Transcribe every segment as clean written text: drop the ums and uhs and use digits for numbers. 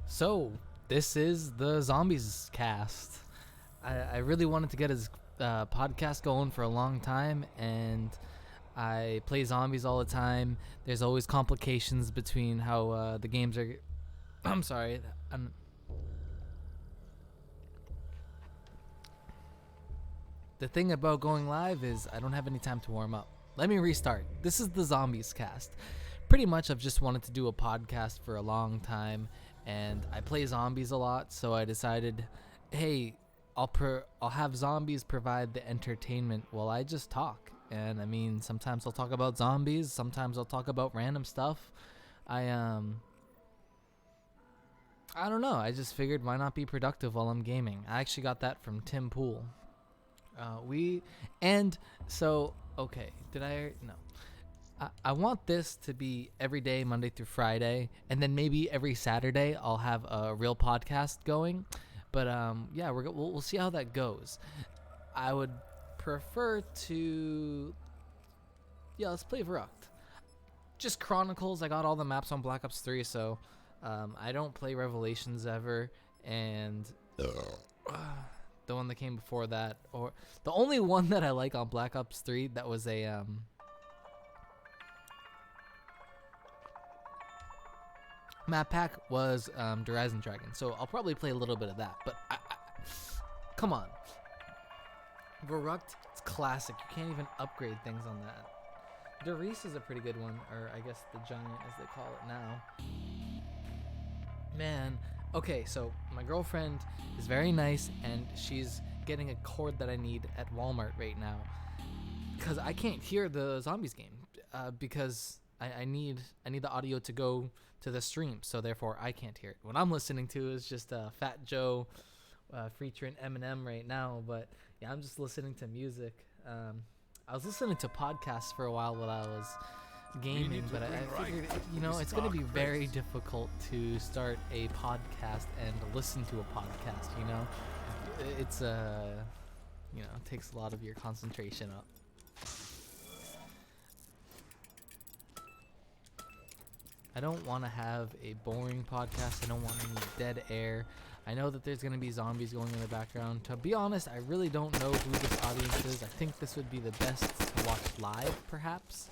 So, this is the Zombies cast. I really wanted to get his podcast going for a long time, and I play zombies all the time. There's always complications between how the games are. I'm sorry. The thing about going live is I don't have any time to warm up. Let me restart. This is the Zombies cast. Pretty much, I've just wanted to do a podcast for a long time, and I play zombies a lot, so I decided, hey, I'll have zombies provide the entertainment while I just talk. And I mean, sometimes I'll talk about zombies, sometimes I'll talk about random stuff. I don't know. I just figured why not be productive while I'm gaming. I actually got that from Tim Pool. Okay, did I? No. I want this to be every day, Monday through Friday, and then maybe every Saturday I'll have a real podcast going. But yeah, we'll see how that goes. I would prefer to, yeah, let's play Verrucht. Just Chronicles. I got all the maps on Black Ops 3, so I don't play Revelations ever, and the one that came before that, or the only one that I like on Black Ops 3 that was a map pack was Horizon Dragon, so I'll probably play a little bit of that. But come on, Verrucht, it's classic. You can't even upgrade things on that. Doris is a pretty good one, or I guess the Giant as they call it now. Man, okay, so my girlfriend is very nice, and she's getting a cord that I need at Walmart right now, because I can't hear the Zombies game, because I need the audio to go to the stream, so therefore I can't hear it. What I'm listening to is just Fat Joe featuring Eminem right now, but yeah, I'm just listening to music. I was listening to podcasts for a while I was gaming, but I figured, it's going to be very difficult to start a podcast and listen to a podcast, It's, it takes a lot of your concentration up. I don't want to have a boring podcast. I don't want any dead air. I know that there's going to be zombies going in the background. To be honest, I really don't know who this audience is. I think this would be the best to watch live, perhaps.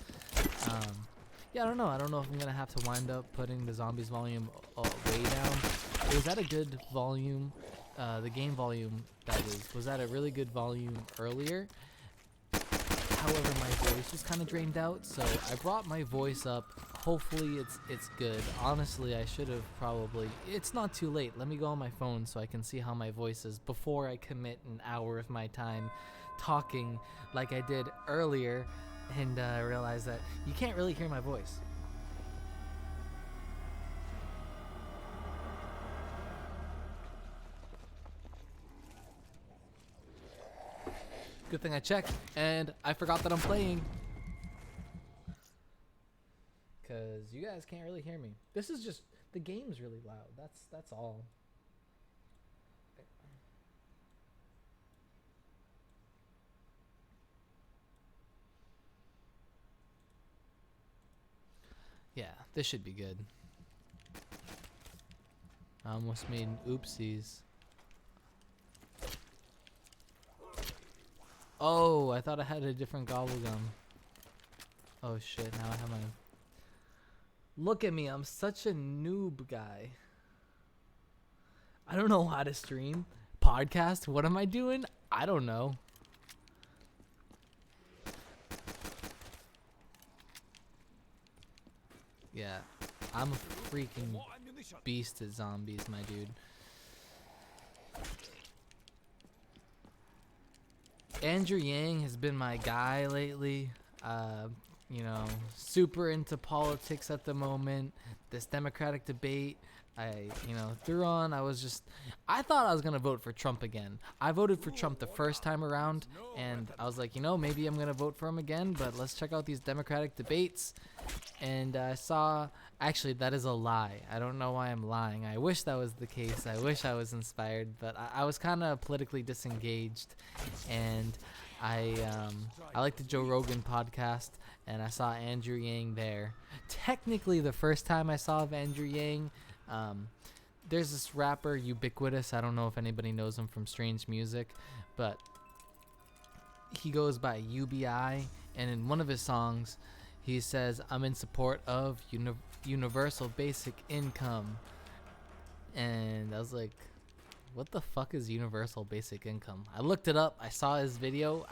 Yeah, I don't know. I don't know if I'm going to have to wind up putting the zombies volume way down. It was at a good volume. The game volume, that is, was at a really good volume earlier. However, my voice was kind of drained out, so I brought my voice up. Hopefully it's good. Honestly, I should have probably... It's not too late. Let me go on my phone so I can see how my voice is before I commit an hour of my time talking like I did earlier, and realize that you can't really hear my voice. Good thing I checked, and I forgot that I'm playing. Because you guys can't really hear me. This is just, the game's really loud. That's all. Yeah, this should be good. I almost made oopsies. Oh, I thought I had a different gobble gum. Oh shit, now I have my... Look at me, I'm such a noob guy. I don't know how to stream. Podcast? What am I doing? I don't know. Yeah, I'm a freaking beast at zombies, my dude. Andrew Yang has been my guy lately. Super into politics at the moment. This Democratic debate. threw on. I thought I was going to vote for Trump again. I voted for Trump the first time around, and I was like, maybe I'm going to vote for him again, but let's check out these Democratic debates. And I saw, actually, that is a lie. I don't know why I'm lying. I wish that was the case. I wish I was inspired, but I was kind of politically disengaged, and I like the Joe Rogan podcast, and I saw Andrew Yang there. Technically, the first time I saw of Andrew Yang, there's this rapper, Ubiquitous. I don't know if anybody knows him from Strange Music, but he goes by UBI, and in one of his songs, he says, "I'm in support of universal basic income." And I was like, what the fuck is universal basic income? I looked it up. I saw his video.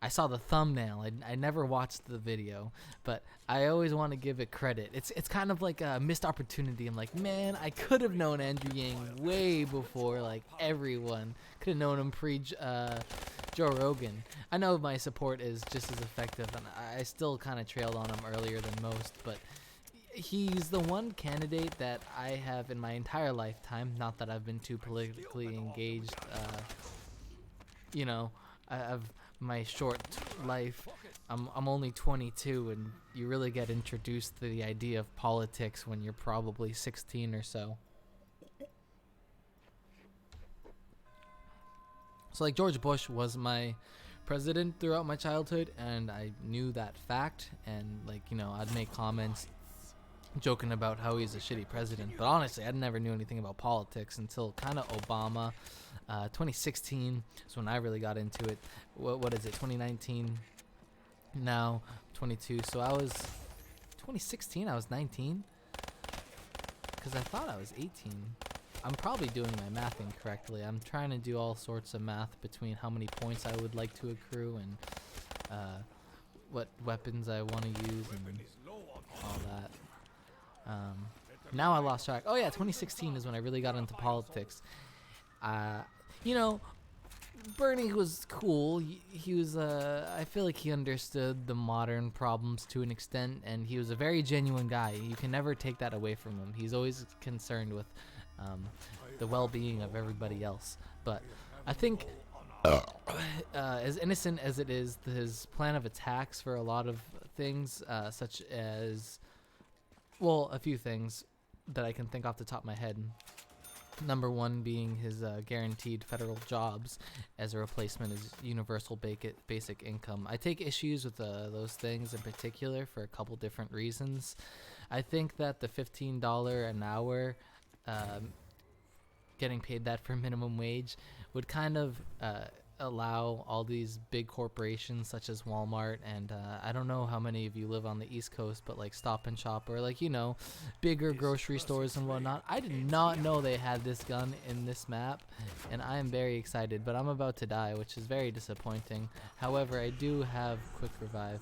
I saw the thumbnail. I never watched the video, but I always want to give it credit. It's kind of like a missed opportunity. I'm like, man, I could have known Andrew Yang way before, like, everyone. Could have known him pre Joe Rogan. I know my support is just as effective, and I still kind of trailed on him earlier than most, but he's the one candidate that I have in my entire lifetime, not that I've been too politically engaged, of my short life. I'm only 22, and you really get introduced to the idea of politics when you're probably 16 or so. So like George Bush was my president throughout my childhood, and I knew that fact, and I'd make comments joking about how he's a shitty president, but honestly I never knew anything about politics until kind of Obama. 2016 is when I really got into it. What is it, 2019 now, 22, so 2016 I was 19, because I thought I was 18. I'm probably doing my math incorrectly. I'm trying to do all sorts of math between how many points I would like to accrue and what weapons I want to use and all that. Now I lost track. Oh yeah, 2016 is when I really got into politics. Bernie was cool. He was, I feel like he understood the modern problems to an extent, and he was a very genuine guy. You can never take that away from him. He's always concerned with the well-being of everybody else. But I think, as innocent as it is, his plan of attacks for a lot of things, such as, a few things that I can think off the top of my head. Number one being his guaranteed federal jobs as a replacement as universal basic income. I take issues with those things in particular for a couple different reasons. I think that the $15 an hour, getting paid that for minimum wage, would kind of allow all these big corporations such as Walmart and I don't know how many of you live on the East Coast, but like Stop and Shop or bigger grocery stores and whatnot. I did not know they had this gun in this map, and I am very excited, but I'm about to die, which is very disappointing. However, I do have quick revive.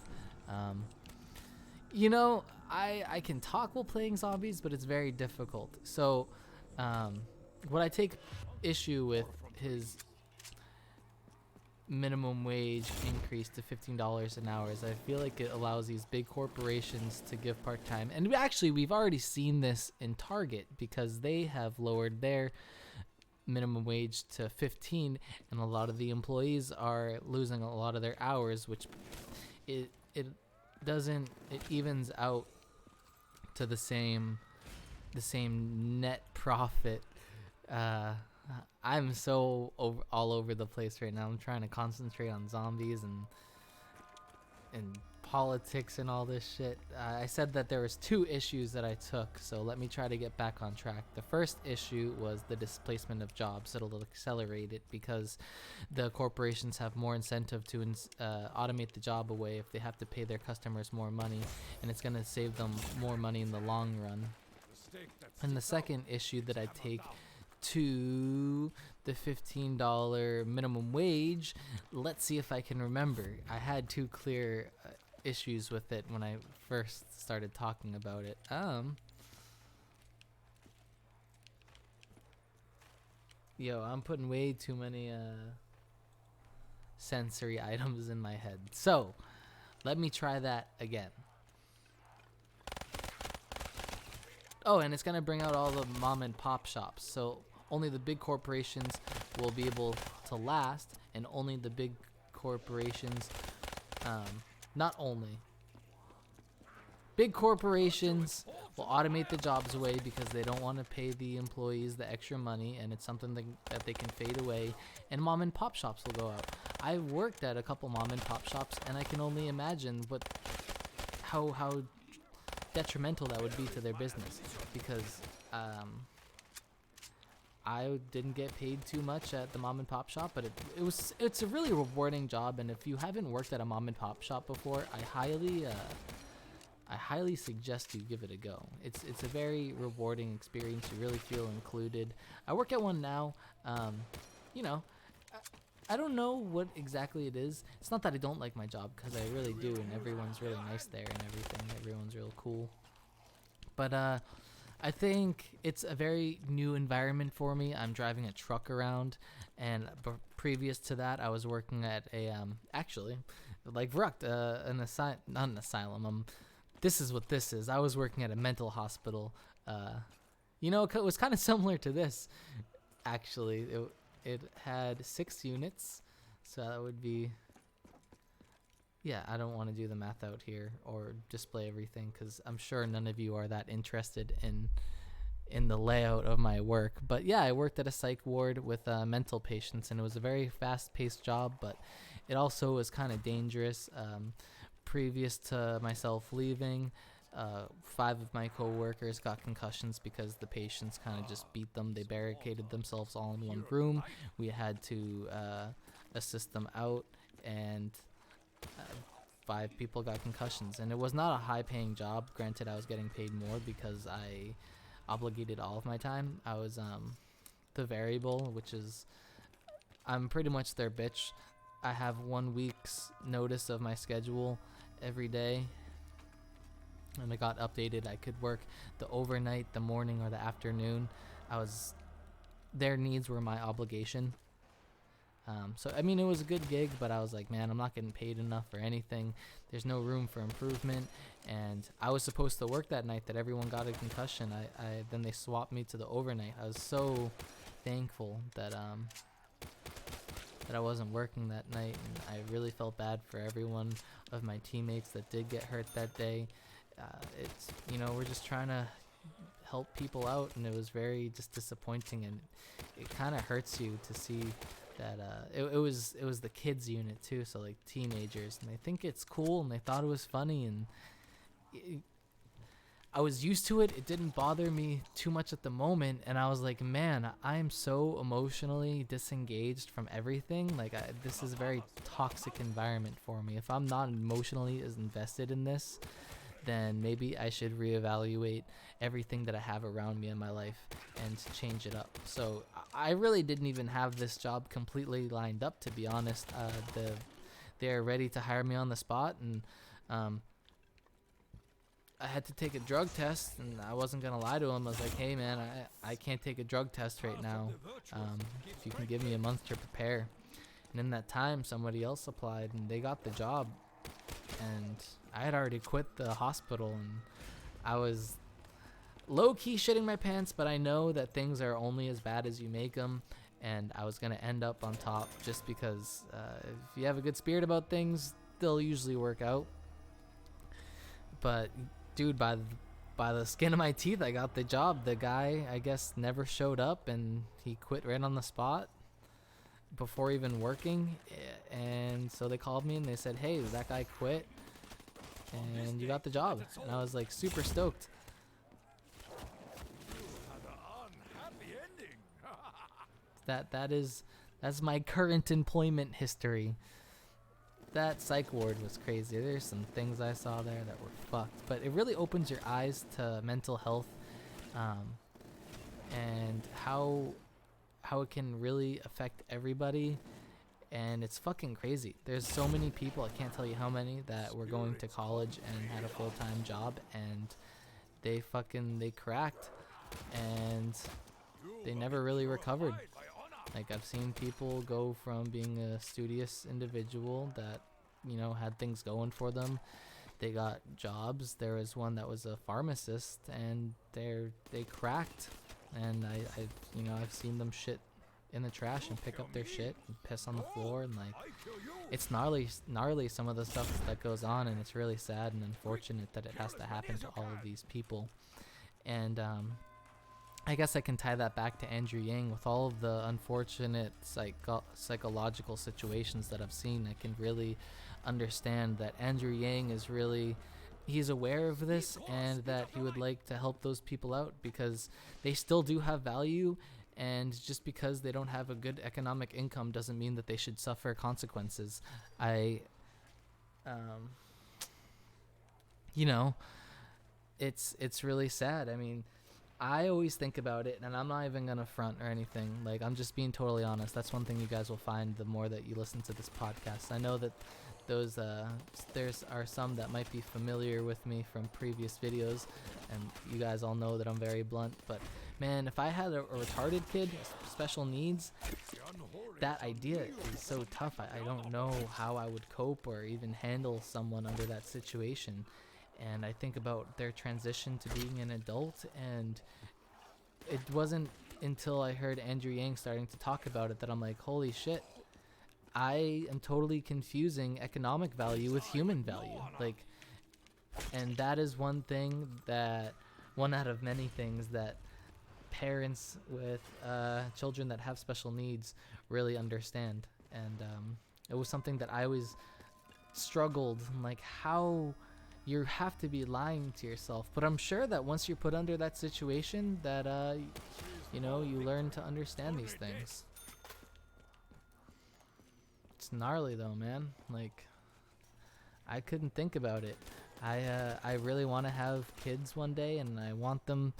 I can talk while playing zombies, but it's very difficult. So what I take issue with his minimum wage increase to $15 an hour is I feel like it allows these big corporations to give part-time, and we've already seen this in Target because they have lowered their minimum wage to 15, and a lot of the employees are losing a lot of their hours, which it evens out to the same net profit. I'm so all over the place right now. I'm trying to concentrate on zombies and politics and all this shit. I said that there was 2 issues that I took, so let me try to get back on track. The first issue was the displacement of jobs. It'll accelerate it because the corporations have more incentive to automate the job away if they have to pay their customers more money, and it's going to save them more money in the long run. And the second issue that I take to the $15 minimum wage, let's see if I can remember. I had 2 clear issues with it when I first started talking about it. I'm putting way too many sensory items in my head. So let me try that again. Oh, and it's gonna bring out all the mom and pop shops. So only the big corporations will be able to last, and only the big corporations, not only big corporations will automate the jobs away because they don't want to pay the employees the extra money, and it's something that they can fade away, and mom and pop shops will go out. I worked at a couple mom and pop shops, and I can only imagine how detrimental that would be to their business, because I didn't get paid too much at the mom and pop shop, but it's a really rewarding job, and if you haven't worked at a mom and pop shop before, I highly suggest you give it a go. It's a very rewarding experience. You really feel included. I work at one now. You know, I don't know what exactly it is. It's not that I don't like my job, because I really do, and everyone's really nice there and everything. Everyone's real cool. But I think it's a very new environment for me. I'm driving a truck around, and previous to that, I was working at a actually, like Vrucht, not an asylum. This is what this is. I was working at a mental hospital. It was kind of similar to this, actually. It had 6 units, so that would be, yeah, I don't want to do the math out here or display everything, because I'm sure none of you are that interested in the layout of my work. But yeah, I worked at a psych ward with mental patients, and it was a very fast-paced job, but it also was kind of dangerous. Previous to myself leaving, 5 of my co-workers got concussions because the patients kind of just beat them. They barricaded themselves all in one room. We had to assist them out, and 5 people got concussions. And it was not a high-paying job. Granted, I was getting paid more because I obligated all of my time. I was the variable, which is, I'm pretty much their bitch. I have 1 week's notice of my schedule every day, and I got updated. I could work the overnight, the morning, or the afternoon. Their needs were my obligation. So I mean, it was a good gig, but I was like, man, I'm not getting paid enough for anything. There's no room for improvement, and I was supposed to work that night that everyone got a concussion. Then they swapped me to the overnight. I was so thankful that I wasn't working that night, and I really felt bad for everyone of my teammates that did get hurt that day. It's, we're just trying to help people out, and it was very just disappointing, and it kind of hurts you to see that it was the kids unit too, so like teenagers, and they think it's cool, and they thought it was funny, and I was used to it. It didn't bother me too much at the moment, and I was like, man, I am so emotionally disengaged from everything. Like, this is a very toxic environment for me. If I'm not emotionally as invested in this, then maybe I should reevaluate everything that I have around me in my life and change it up. So I really didn't even have this job completely lined up, to be honest. They're ready to hire me on the spot, and I had to take a drug test, and I wasn't going to lie to him. I was like, hey, man, I can't take a drug test right now. If you can give me a month to prepare. And in that time, somebody else applied, and they got the job. And I had already quit the hospital, and I was low-key shitting my pants, but I know that things are only as bad as you make them, and I was going to end up on top just because if you have a good spirit about things, they'll usually work out. But dude, by the skin of my teeth, I got the job. The guy, I guess, never showed up, and he quit right on the spot before even working. And so they called me, and they said, hey, that guy quit, and you got the job. And I was like super stoked. That's my current employment history. That psych ward was crazy. There's some things I saw there that were fucked, but it really opens your eyes to mental health, and how it can really affect everybody, and it's fucking crazy. There's so many people, I can't tell you how many, that were going to college and had a full-time job, and they cracked, and they never really recovered. Like, I've seen people go from being a studious individual that, had things going for them. they got jobs. There was one that was a pharmacist, and they cracked. And I've seen them shit in the trash and pick up their shit and piss on the floor, and like, it's gnarly some of the stuff that goes on, and it's really sad and unfortunate that it has to happen to all of these people. And I guess I can tie that back to Andrew Yang. With all of the unfortunate psychological situations that I've seen, I can really understand that Andrew Yang is really, he's aware of this, and that he would like to help those people out because they still do have value, and just because they don't have a good economic income doesn't mean that they should suffer consequences. It's really sad. I mean, I always think about it, and I'm not even gonna front or anything. Like, I'm just being totally honest. That's one thing you guys will find the more that you listen to this podcast. I know that there's are some that might be familiar with me from previous videos, and you guys all know that I'm very blunt. But man, if I had a retarded kid, special needs, that idea is so tough. I don't know how I would cope or even handle someone under that situation. And I think about their transition to being an adult, and it wasn't until I heard Andrew Yang starting to talk about it that I'm like, holy shit, I am totally confusing economic value with human value. Like, and that is one out of many things that parents with children that have special needs really understand. And it was something that I always struggled, like, how you have to be lying to yourself. But I'm sure that once you're put under that situation, that you learn to understand these things. It's gnarly though, man. Like, I couldn't think about it. I really want to have kids one day, and I want them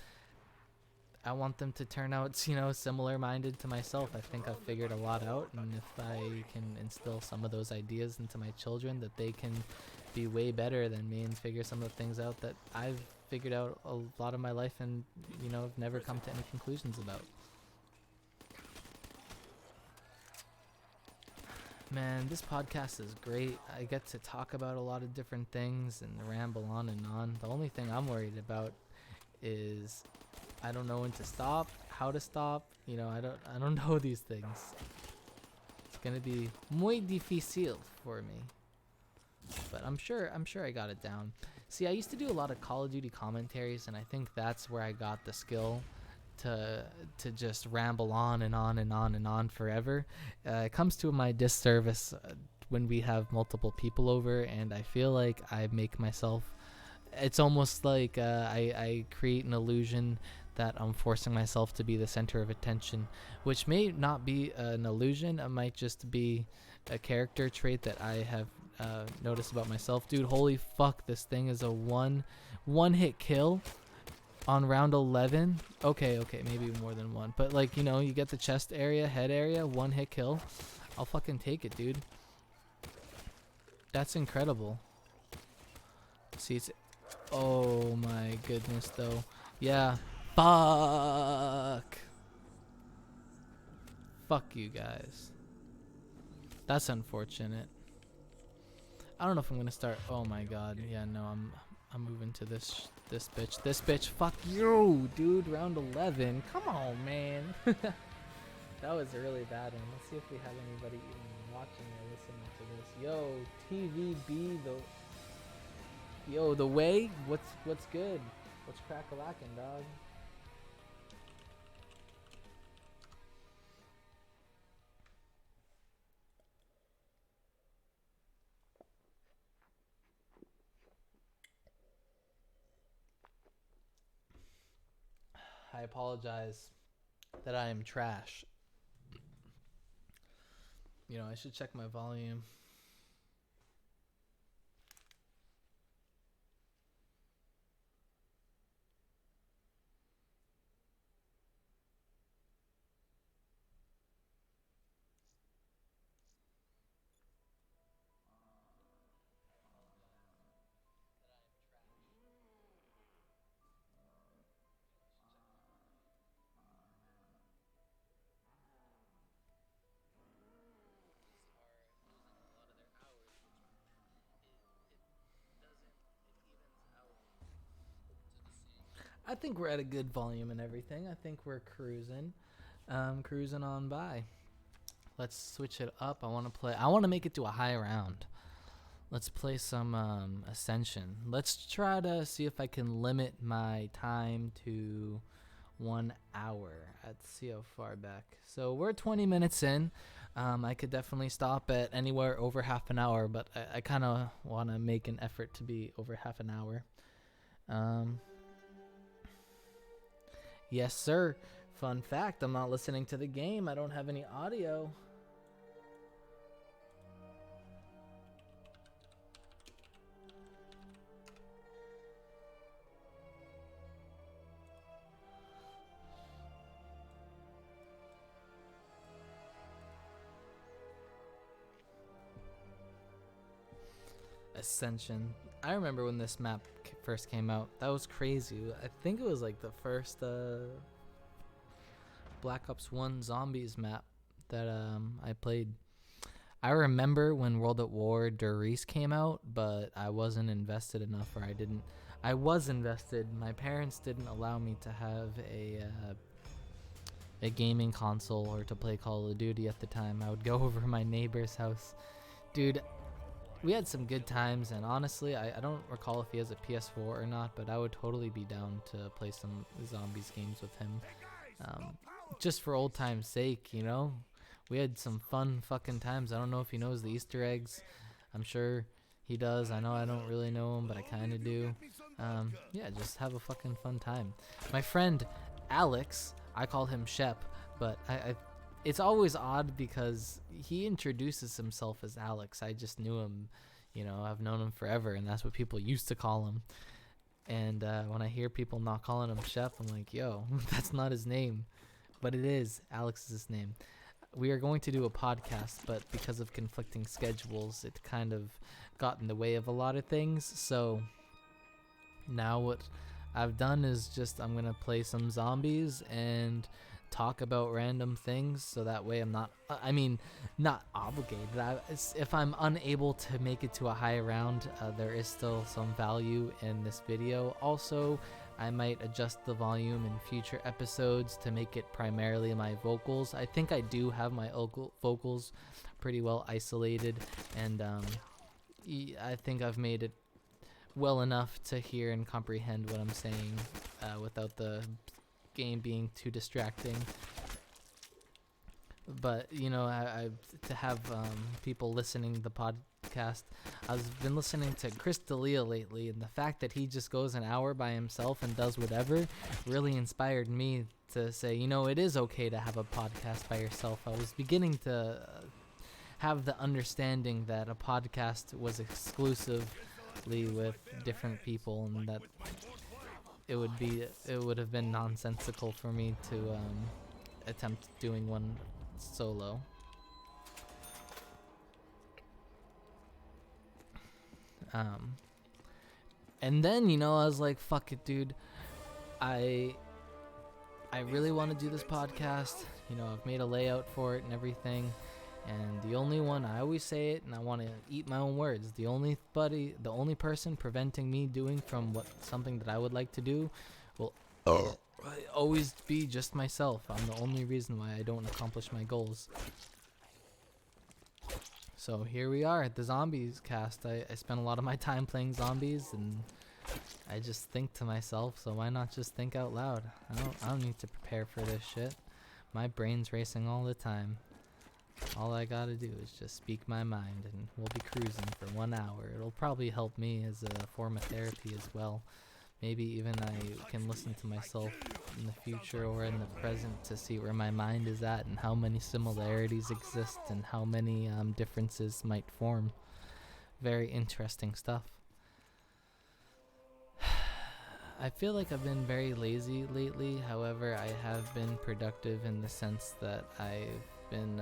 to turn out, similar minded to myself. I think I've figured a lot out, and if I can instill some of those ideas into my children, that they can be way better than me and figure some of the things out that I've figured out a lot of my life and have never come to any conclusions about. Man, this podcast is great. I get to talk about a lot of different things and ramble on and on. The only thing I'm worried about is I don't know when to stop, how to stop. I don't know these things. It's gonna be muy difícil for me. But I'm sure I got it down. See, I used to do a lot of Call of Duty commentaries, and I think that's where I got the skill to just ramble on and on and on and on forever. It comes to my disservice when we have multiple people over, and I feel like I make myself, it's almost like I create an illusion that I'm forcing myself to be the center of attention, which may not be an illusion. It might just be a character trait that I have noticed about myself. Dude, holy fuck, this thing is a one hit kill on round 11. Okay, maybe more than one, but like, you get the chest area, head area, one hit kill. I'll fucking take it, dude. That's incredible. See, it's, oh my goodness though. Yeah, fuck you guys. That's unfortunate. I don't know if I'm gonna start. Oh my god. Yeah, no, I'm moving to this bitch. This bitch. Fuck you, dude. Round 11. Come on, man. That was a really bad one. Let's see if we have anybody even watching or listening to this. Yo, TVB, the way. What's good? What's crack-a-lackin', dog? I apologize that I am trash. I should check my volume. I think we're at a good volume and everything. I think we're cruising on by. Let's switch it up. I want to make it to a high round. Let's play some Ascension. Let's try to see if I can limit my time to 1 hour. Let's see how far back. So we're 20 minutes in. I could definitely stop at anywhere over half an hour, but I kind of want to make an effort to be over half an hour. Yes, sir. Fun fact, I'm not listening to the game. I don't have any audio. Ascension. I remember when this map first came out. That was crazy. I think it was like the first Black Ops 1 Zombies map that I played. I remember when World at War Doris came out, but I wasn't invested enough, or I was invested. My parents didn't allow me to have a gaming console or to play Call of Duty at the time. I would go over to my neighbor's house. Dude, we had some good times, and honestly, I don't recall if he has a PS4 or not, but I would totally be down to play some Zombies games with him. Just for old time's sake, you know? We had some fun fucking times. I don't know if he knows the Easter eggs. I'm sure he does. I know I don't really know him, but I kind of do. Yeah, just have a fucking fun time. My friend Alex, I call him Shep, but it's always odd because he introduces himself as Alex. I just knew him, you know, I've known him forever, and that's what people used to call him. And when I hear people not calling him Shep, I'm like, yo, that's not his name. But it is. Alex is his name. We are going to do a podcast, but because of conflicting schedules, it kind of got in the way of a lot of things. So now what I've done is just I'm going to play some zombies and talk about random things, so that way I'm not obligated. If I'm unable to make it to a high round, there is still some value in this video. Also, I might adjust the volume in future episodes to make it primarily my vocals. I think I do have my vocals pretty well isolated, and I think I've made it well enough to hear and comprehend what I'm saying without the game being too distracting. But you know, I to have people listening to the podcast, I've been listening to Chris D'Elia lately, and the fact that he just goes an hour by himself and does whatever really inspired me to say, you know, it is okay to have a podcast by yourself. I was beginning to have the understanding that a podcast was exclusively with different people, and that it would have been nonsensical for me to attempt doing one solo. And then, you know, I was like, fuck it, dude. I really want to do this podcast. You know, I've made a layout for it and everything. And the only one, I always say it, and I want to eat my own words, the only person preventing me doing something that I would like to do will always be just myself. I'm the only reason why I don't accomplish my goals. So here we are at the ZombiesCast. I spend a lot of my time playing zombies, and I just think to myself, so why not just think out loud? I don't need to prepare for this shit. My brain's racing all the time. All I gotta do is just speak my mind, and we'll be cruising for 1 hour. It'll probably help me as a form of therapy as well. Maybe even I can listen to myself in the future or in the present to see where my mind is at and how many similarities exist and how many differences might form. Very interesting stuff. I feel like I've been very lazy lately. However, I have been productive in the sense that I've been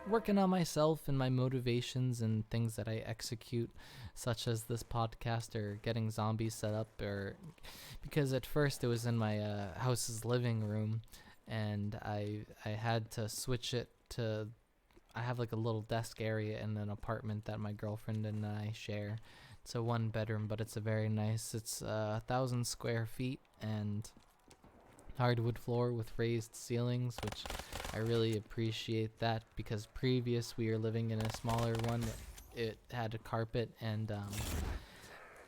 working on myself and my motivations and things that I execute, such as this podcast or getting zombies set up, or because at first it was in my house's living room, and I had to switch it to, I have like a little desk area in an apartment that my girlfriend and I share, It's a 1 bedroom, but it's a very nice. It's 1,000 square feet and hardwood floor with raised ceilings, which I really appreciate that, because previous we were living in a smaller one. It had a carpet and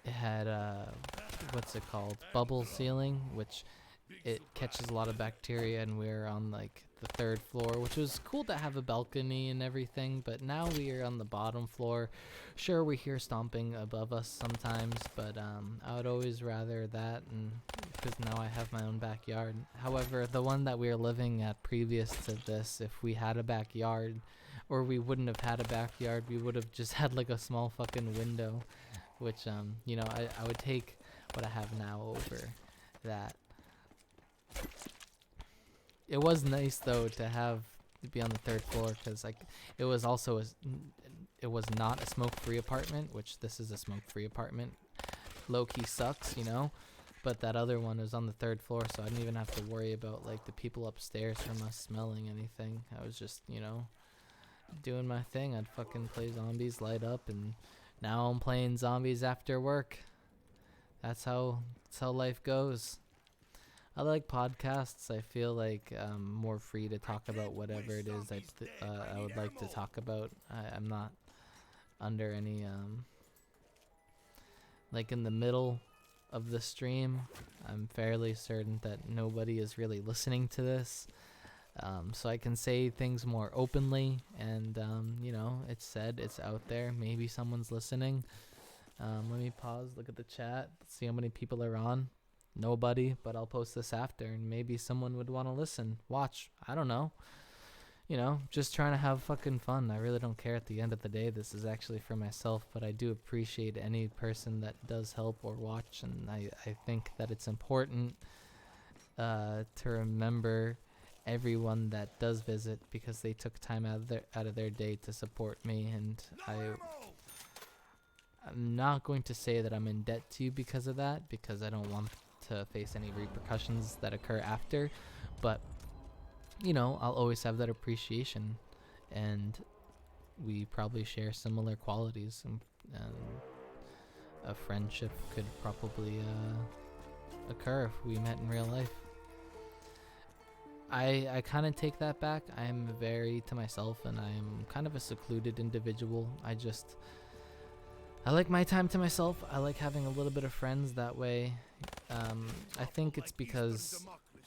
it had what's it called, bubble ceiling, which it catches a lot of bacteria, and we're on like the 3rd floor, which was cool to have a balcony and everything, but now we are on the bottom floor. Sure, we hear stomping above us sometimes, but I would always rather that, and because now I have my own backyard. However, the one that we were living at previous to this, if we had a backyard, or we wouldn't have had a backyard, we would have just had like a small fucking window, which you know, I would take what I have now over that. It was nice though to be on the 3rd floor, because like it was also it was not a smoke-free apartment, which this is a smoke-free apartment. Low-key sucks, you know, but that other one was on the 3rd floor, so I didn't even have to worry about like the people upstairs from us smelling anything. I was just, you know, doing my thing. I'd fucking play zombies, light up, and now I'm playing zombies after work. That's how life goes. I like podcasts. I feel like I'm more free to talk about whatever it is I would like to talk about. I'm not under any like in the middle of the stream. I'm fairly certain that nobody is really listening to this, so I can say things more openly, and you know, it's said, it's out there. Maybe someone's listening. Let me pause, look at the chat, see how many people are on. Nobody, but I'll post this after, and maybe someone would want to listen, watch, I don't know. You know, just trying to have fucking fun. I really don't care at the end of the day. This is actually for myself, but I do appreciate any person that does help or watch, and I think that it's important to remember everyone that does visit, because they took time out of their day to support me, and I'm not going to say that I'm in debt to you because of that, because I don't want to face any repercussions that occur after, but you know, I'll always have that appreciation, and we probably share similar qualities, and a friendship could probably occur if we met in real life. I kind of take that back. I'm very to myself, and I'm kind of a secluded individual. I like my time to myself. I like having a little bit of friends that way. I think it's because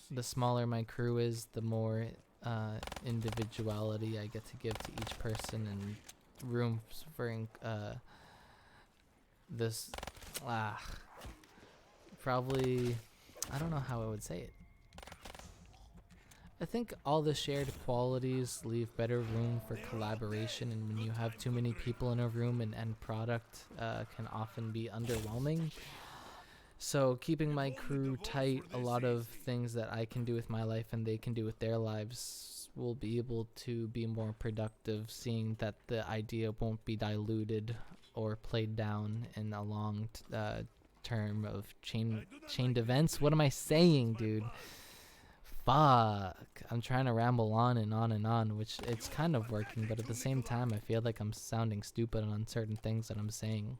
the smaller my crew is, the more individuality I get to give to each person, and room for this probably, I don't know how I would say it. I think all the shared qualities leave better room for collaboration, and when you have too many people in a room, an end product can often be underwhelming. So keeping my crew tight, a lot of things that I can do with my life and they can do with their lives will be able to be more productive, seeing that the idea won't be diluted or played down in a long term of chained events. What am I saying, dude? Fuck. I'm trying to ramble on and on and on, which it's kind of working, but at the same time I feel like I'm sounding stupid on certain things that I'm saying.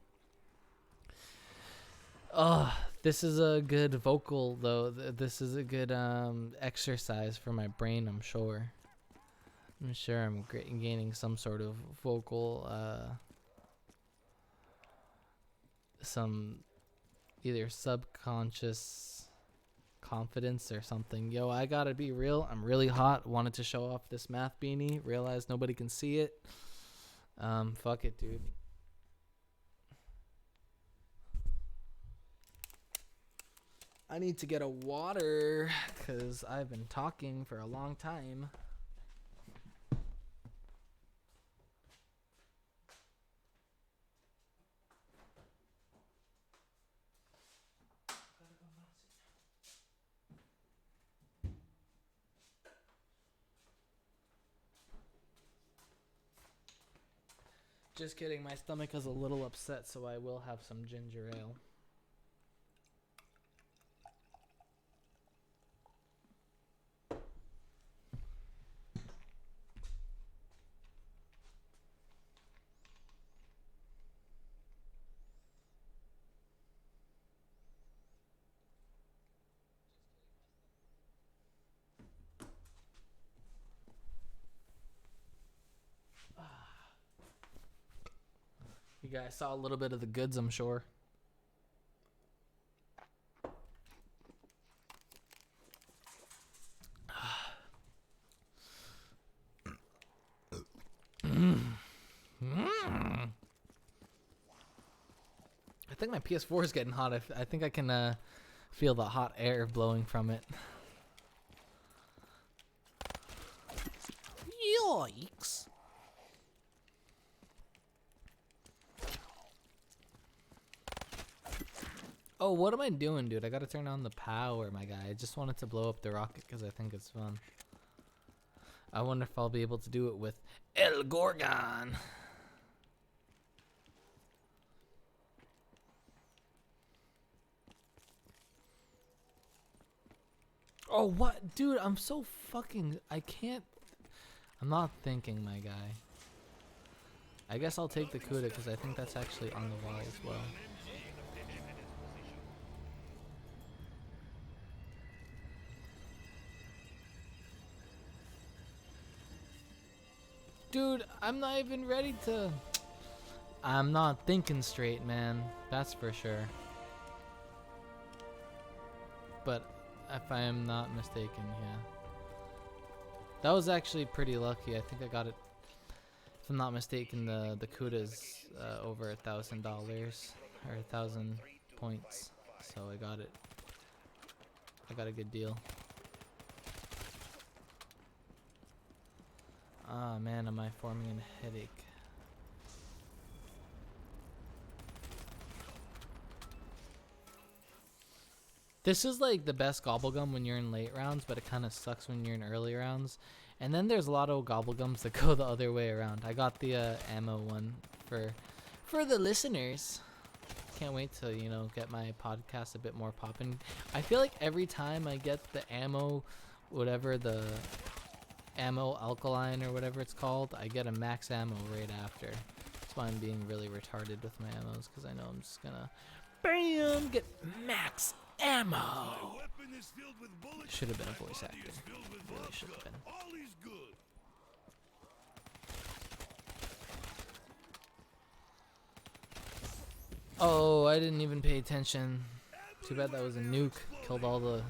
This is a good vocal though. This is a good exercise for my brain, I'm sure. I'm sure I'm gaining some sort of vocal some either subconscious confidence or something. Yo, I gotta be real, I'm really hot. Wanted to show off this math beanie, realized nobody can see it. Fuck it, dude. I need to get a water because I've been talking for a long time. Just kidding, my stomach is a little upset, so I will have some ginger ale. You guys saw a little bit of the goods, I'm sure. I think my PS4 is getting hot. I think I can feel the hot air blowing from it. Yikes. Oh, what am I doing, dude? I gotta turn on the power, my guy. I just wanted to blow up the rocket because I think it's fun. I wonder if I'll be able to do it with El Gorgon. Oh, what? Dude, I'm so fucking... I can't... I'm not thinking, my guy. I guess I'll take the Cuda because I think that's actually on the wall as well. Dude, I'm not even ready to... I'm not thinking straight, man. That's for sure. But if I am not mistaken, yeah. That was actually pretty lucky. I think I got it. If I'm not mistaken, the Kuda's over $1,000 or 1,000 points. So I got it. I got a good deal. Ah, man, am I forming a headache? This is like the best gobblegum when you're in late rounds, but it kind of sucks when you're in early rounds. And then there's a lot of gobblegums that go the other way around. I got the ammo one for the listeners. Can't wait to, you know, get my podcast a bit more poppin'. I feel like every time I get the ammo, whatever the ammo alkaline or whatever it's called, I get a max ammo right after. That's why I'm being really retarded with my ammos, because I know I'm just gonna bam get max ammo. Should have been a voice actor. Really should have been. Oh, I didn't even pay attention. Too bad that was a nuke. Killed all the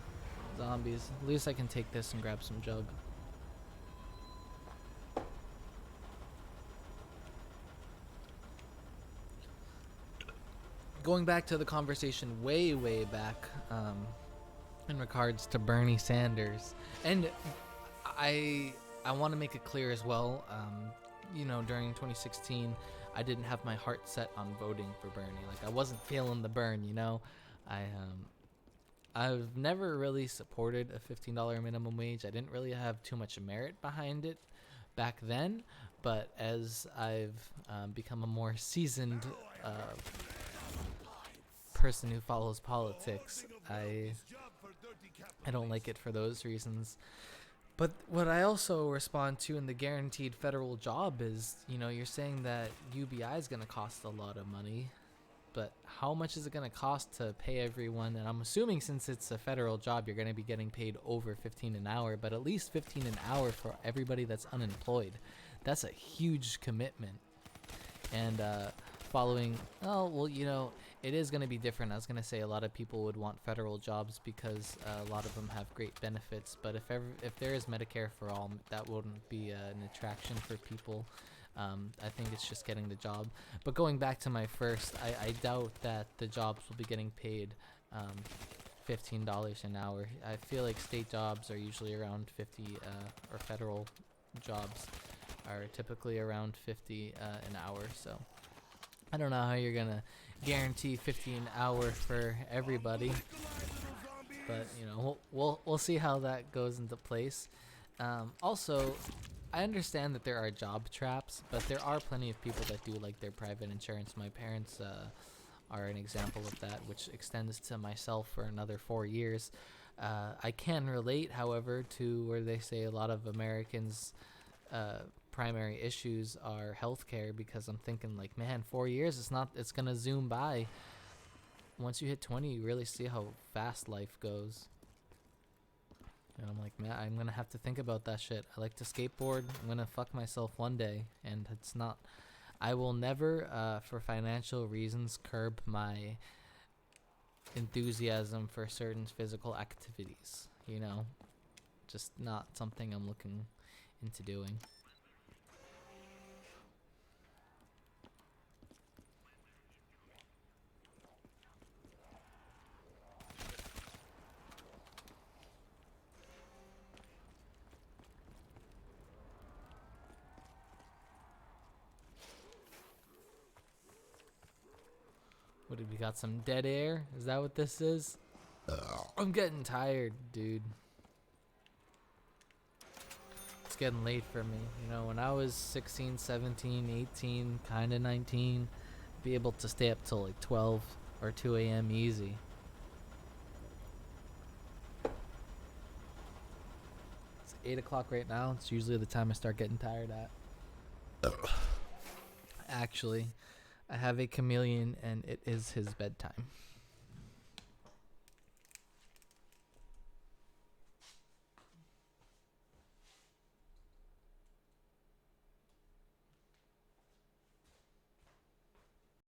zombies. At least I can take this and grab some jug. Going back to the conversation way back, in regards to Bernie Sanders, and I want to make it clear as well, you know, during 2016 I didn't have my heart set on voting for Bernie. Like, I wasn't feeling the burn, you know. I've never really supported a $15 minimum wage. I didn't really have too much merit behind it back then, but as I've become a more seasoned person who follows politics, I don't like it for those reasons. But what I also respond to in the guaranteed federal job is, you know, you're saying that UBI is going to cost a lot of money, but how much is it going to cost to pay everyone? And I'm assuming since it's a federal job, you're going to be getting paid over 15 an hour, but at least 15 an hour for everybody that's unemployed. That's a huge commitment. And following, oh, well, you know, it is going to be different. I was going to say a lot of people would want federal jobs because a lot of them have great benefits. But if there is Medicare for all, that wouldn't be an attraction for people. I think it's just getting the job. But going back to my first, I doubt that the jobs will be getting paid $15 an hour. I feel like state jobs are usually around 50, or federal jobs are typically around 50 an hour. So I don't know how you're gonna guarantee 50 an hour for everybody, but you know, we'll see how that goes into place. Also, I understand that there are job traps, but there are plenty of people that do like their private insurance. My parents are an example of that, which extends to myself for another 4 years. I can relate, however, to where they say a lot of Americans primary issues are healthcare, because I'm thinking like, man, 4 years, it's gonna zoom by. Once you hit 20, you really see how fast life goes. And I'm like, man, I'm gonna have to think about that shit. I like to skateboard. I'm gonna fuck myself one day, and it's not, I will never, for financial reasons, curb my enthusiasm for certain physical activities. You know, just not something I'm looking into doing. What have we got? Some dead air? Is that what this is? I'm getting tired, dude. It's getting late for me. You know, when I was 16, 17, 18, kind of 19, be able to stay up till like 12 or 2 a.m. easy. It's 8 o'clock right now. It's usually the time I start getting tired at. Actually, I have a chameleon and it is his bedtime.